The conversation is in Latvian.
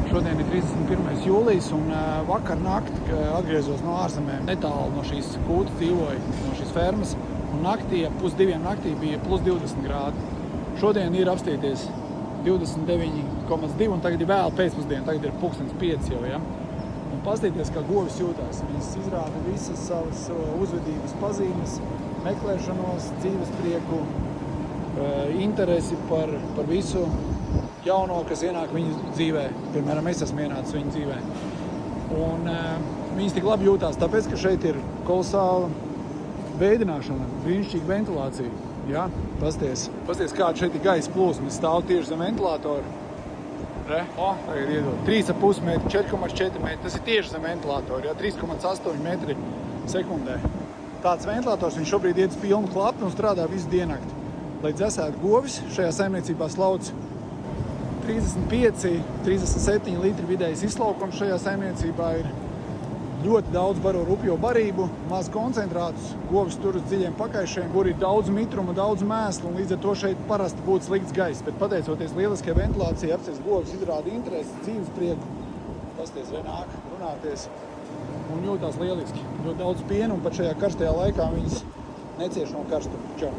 Šodien ir 31. jūlijas un vakar nakti atgriezos no ārzemēm. Netālu no šīs kūtas dzīvoju, no šīs fermas. Un naktī, ap 1:30 naktī bija plus 20 grādi. Šodien ir apstīties 29,2 un tagad ir vēl pēcpusdiena, tagad ir 5:00 jau, ja? Un paskatīties, kā govis jūtās. Viņas izrāda visas savas uzvedības pazīmes, meklēšanos, dzīves prieku, interesi par visu jauno, kas ienāk viņu dzīvē. Piemēram, es esmu ienācis viņu dzīvē. Un viņas tik labi jūtās, tāpēc, ka šeit ir kolosāla veidināšana, brīnišķīga ventilācija. Ja? Pasties, kāda šeit ir gaisa plūsma. Stāv tieši zem ventilātora. Tagad iedod 3,5 metri, 4,4 metri. Tas ir tieši zem ventilātora, ja? 3,8 metri sekundē. Tāds ventilators, viņš šobrīd iet uz pilnu klapu un strādā visu diennakti. Lai dzesētu govis, šajā saimniecībā slauc 35, 37 litri vidējais izslaukums. Šajā saimniecībā ir ļoti daudz baro rupjo barību, maz koncentrātus, govis tur uz dziļiem pakaišiem, kur ir daudz mitruma, daudz mēslu, un līdz ar to šeit parasti būtu slikts gaiss. Bet pateicoties lieliskajai ventilācijai, apsies govis izrāda interesi, dzīves prieku, pasties vienāk, runāties un jūtās lieliski. Ļoti daudz piena, un pat šajā karstajā laikā viņas necieš no karstuma. Čau!